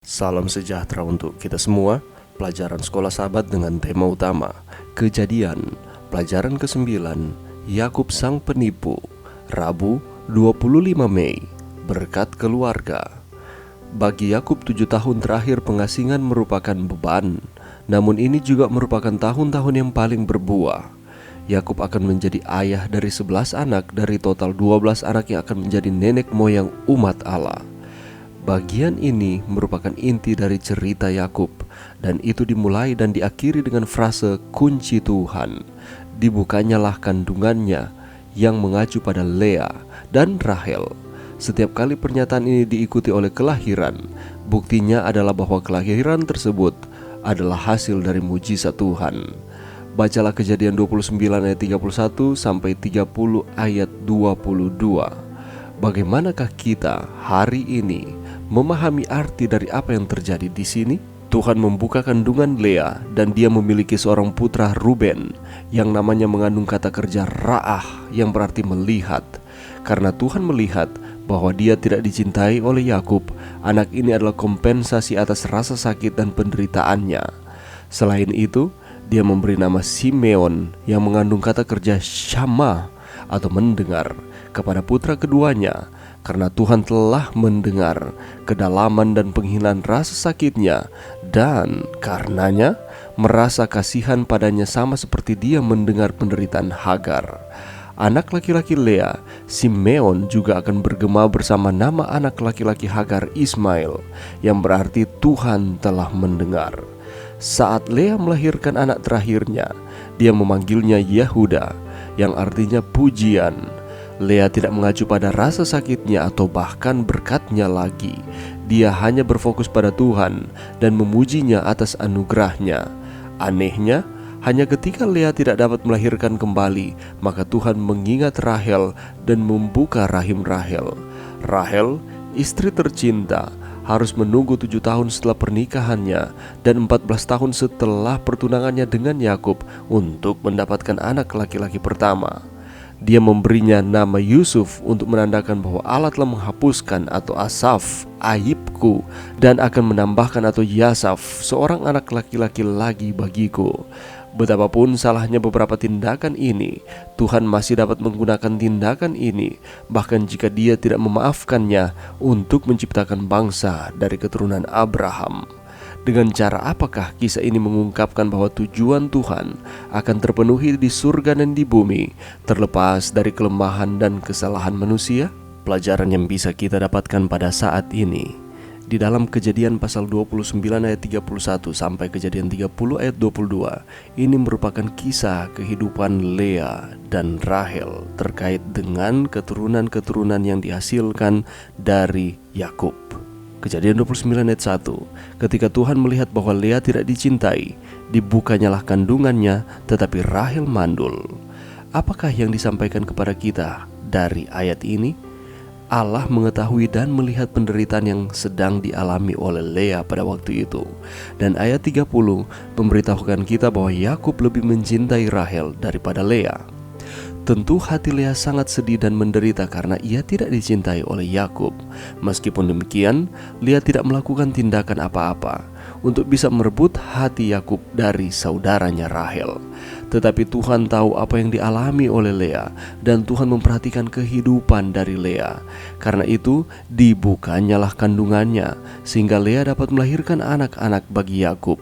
Salam sejahtera untuk kita semua. Pelajaran Sekolah Sahabat dengan tema utama Kejadian, pelajaran ke-9, Yakub Sang Penipu. Rabu 25 Mei, berkat keluarga. Bagi Yakub 7 tahun terakhir pengasingan merupakan beban, namun ini juga merupakan tahun-tahun yang paling berbuah. Yakub akan menjadi ayah dari 11 anak dari total 12 anak yang akan menjadi nenek moyang umat Allah. Bagian ini merupakan inti dari cerita Yakub, dan itu dimulai dan diakhiri dengan frase kunci Tuhan. Dibukanyalah kandungannya yang mengacu pada Lea dan Rahel. Setiap kali pernyataan ini diikuti oleh kelahiran, buktinya adalah bahwa kelahiran tersebut adalah hasil dari mujizat Tuhan. Bacalah Kejadian 29 ayat 31 sampai 30 ayat 22. Bagaimanakah kita hari ini memahami arti dari apa yang terjadi di sini? Tuhan membuka kandungan Lea dan dia memiliki seorang putra Ruben yang namanya mengandung kata kerja ra'ah yang berarti melihat. Karena Tuhan melihat bahwa dia tidak dicintai oleh Yakub, anak ini adalah kompensasi atas rasa sakit dan penderitaannya. Selain itu, dia memberi nama Simeon yang mengandung kata kerja syama atau mendengar kepada putra keduanya, karena Tuhan telah mendengar kedalaman dan penghinaan rasa sakitnya, dan karenanya merasa kasihan padanya sama seperti dia mendengar penderitaan Hagar. Anak laki-laki Lea, Simeon, juga akan bergema bersama nama anak laki-laki Hagar, Ismail, yang berarti Tuhan telah mendengar. Saat Lea melahirkan anak terakhirnya, dia memanggilnya Yehuda, yang artinya pujian. Lea tidak mengacu pada rasa sakitnya atau bahkan berkatnya lagi. Dia hanya berfokus pada Tuhan dan memujinya atas anugerahnya. Anehnya, hanya ketika Lea tidak dapat melahirkan kembali, maka Tuhan mengingat Rahel dan membuka rahim Rahel. Rahel, istri tercinta, harus menunggu 7 tahun setelah pernikahannya dan 14 tahun setelah pertunangannya dengan Yakub untuk mendapatkan anak laki-laki pertama. Dia memberinya nama Yusuf untuk menandakan bahwa Allah telah menghapuskan atau Asaf aibku dan akan menambahkan atau Yasaf seorang anak laki-laki lagi bagiku. Betapapun salahnya beberapa tindakan ini, Tuhan masih dapat menggunakan tindakan ini, bahkan jika dia tidak memaafkannya, untuk menciptakan bangsa dari keturunan Abraham. Dengan cara apakah kisah ini mengungkapkan bahwa tujuan Tuhan akan terpenuhi di surga dan di bumi, terlepas dari kelemahan dan kesalahan manusia? Pelajaran yang bisa kita dapatkan pada saat ini di dalam Kejadian pasal 29 ayat 31 sampai Kejadian 30 ayat 22, ini merupakan kisah kehidupan Lea dan Rahel terkait dengan keturunan-keturunan yang dihasilkan dari Yakub. Kejadian 29 ayat 1, ketika Tuhan melihat bahwa Lea tidak dicintai, dibukanyalah kandungannya, tetapi Rahel mandul. Apakah yang disampaikan kepada kita dari ayat ini? Allah mengetahui dan melihat penderitaan yang sedang dialami oleh Lea pada waktu itu. Dan ayat 30 memberitahukan kita bahwa Yakub lebih mencintai Rahel daripada Lea. Tentu hati Lea sangat sedih dan menderita karena ia tidak dicintai oleh Yakub. Meskipun demikian, Lea tidak melakukan tindakan apa-apa untuk bisa merebut hati Yakub dari saudaranya Rahel. Tetapi Tuhan tahu apa yang dialami oleh Lea, dan Tuhan memperhatikan kehidupan dari Lea. Karena itu, dibukanyalah kandungannya sehingga Lea dapat melahirkan anak-anak bagi Yakub.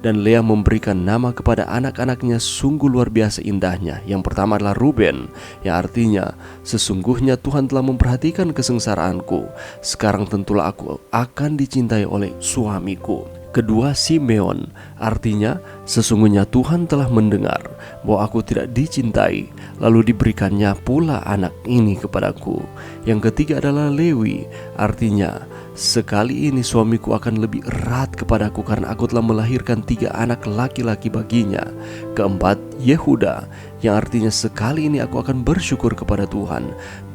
Dan Lea memberikan nama kepada anak-anaknya sungguh luar biasa indahnya. Yang pertama adalah Ruben, yang artinya sesungguhnya Tuhan telah memperhatikan kesengsaraanku, sekarang tentulah aku akan dicintai oleh suamiku. Kedua, Simeon, artinya sesungguhnya Tuhan telah mendengar bahwa aku tidak dicintai, lalu diberikannya pula anak ini kepadaku. Yang ketiga adalah Lewi, artinya sekali ini suamiku akan lebih erat kepadaku karena aku telah melahirkan 3 anak laki-laki baginya. Keempat, Yehuda, yang artinya sekali ini aku akan bersyukur kepada Tuhan.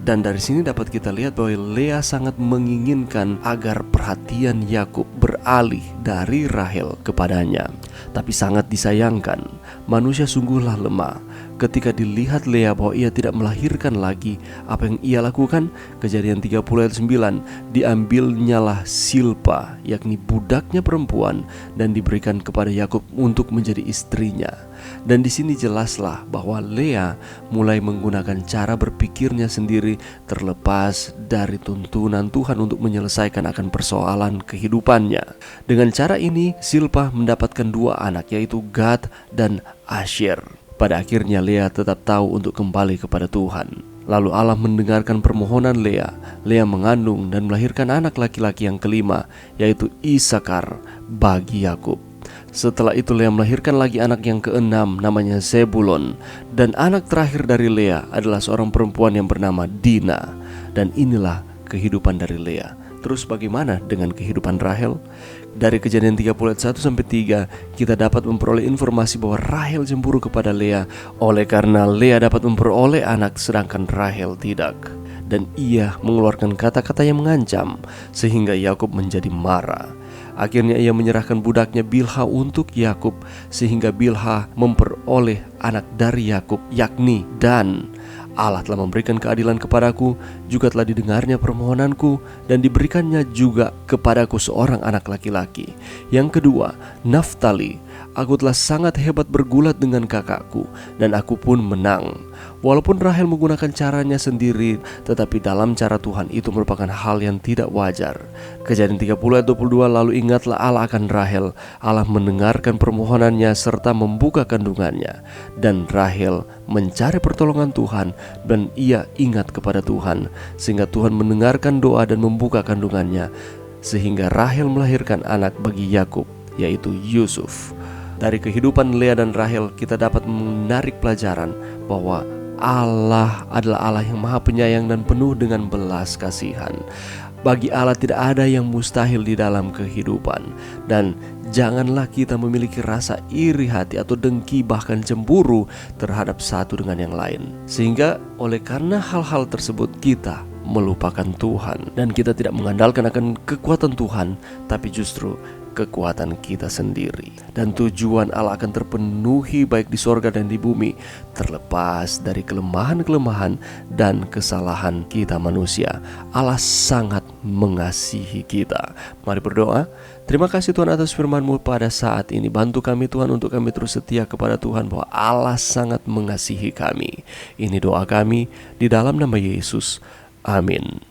Dan dari sini dapat kita lihat bahwa Lea sangat menginginkan agar perhatian Yakub beralih dari Rahel kepadanya. Tapi sangat disayangkan, manusia sungguhlah lemah. Ketika dilihat Lea bahwa ia tidak melahirkan lagi, apa yang ia lakukan? Kejadian 30 ayat 9, diambilnyalah Silpa, yakni budaknya perempuan, dan diberikan kepada Yakub untuk menjadi istrinya. Dan di sini jelaslah bahwa Lea mulai menggunakan cara berpikirnya sendiri, terlepas dari tuntunan Tuhan untuk menyelesaikan akan persoalan kehidupannya. Dengan cara ini Silpa mendapatkan dua anak, yaitu Gad dan Asher. Pada akhirnya Lea tetap tahu untuk kembali kepada Tuhan. Lalu Allah mendengarkan permohonan Lea. Lea mengandung dan melahirkan anak laki-laki yang kelima, yaitu Isakar bagi Yakub. Setelah itu Lea melahirkan lagi anak yang keenam, namanya Zebulon. Dan anak terakhir dari Lea adalah seorang perempuan yang bernama Dina. Dan inilah kehidupan dari Lea. Terus bagaimana dengan kehidupan Rahel? Dari Kejadian 30 ayat 1-3 kita dapat memperoleh informasi bahwa Rahel cemburu kepada Lea oleh karena Lea dapat memperoleh anak sedangkan Rahel tidak. Dan ia mengeluarkan kata-kata yang mengancam sehingga Yakub menjadi marah. Akhirnya ia menyerahkan budaknya Bilha untuk Yakub, sehingga Bilha memperoleh anak dari Yakub, yakni Dan. Allah telah memberikan keadilan kepadaku, juga telah didengarnya permohonanku, dan diberikannya juga kepadaku seorang anak laki-laki. Yang kedua, Naftali, aku telah sangat hebat bergulat dengan kakakku, dan aku pun menang. Walaupun Rahel menggunakan caranya sendiri, tetapi dalam cara Tuhan itu merupakan hal yang tidak wajar. Kejadian 30 ayat 22, lalu ingatlah Allah akan Rahel. Allah mendengarkan permohonannya serta membuka kandungannya. Dan Rahel mencari pertolongan Tuhan, dan ia ingat kepada Tuhan, sehingga Tuhan mendengarkan doa dan membuka kandungannya, sehingga Rahel melahirkan anak bagi Yakub, yaitu Yusuf. Dari kehidupan Lea dan Rahel kita dapat menarik pelajaran bahwa Allah adalah Allah yang maha penyayang dan penuh dengan belas kasihan. Bagi Allah tidak ada yang mustahil di dalam kehidupan. Dan janganlah kita memiliki rasa iri hati atau dengki bahkan cemburu terhadap satu dengan yang lain, sehingga oleh karena hal-hal tersebut kita melupakan Tuhan. Dan kita tidak mengandalkan akan kekuatan Tuhan, tapi justru kekuatan kita sendiri. Dan tujuan Allah akan terpenuhi baik di sorga dan di bumi, terlepas dari kelemahan-kelemahan dan kesalahan kita manusia. Allah sangat mengasihi kita. Mari berdoa. Terima kasih Tuhan atas firman-Mu pada saat ini. Bantu kami Tuhan untuk kami terus setia kepada Tuhan, bahwa Allah sangat mengasihi kami. Ini doa kami di dalam nama Yesus. Amin.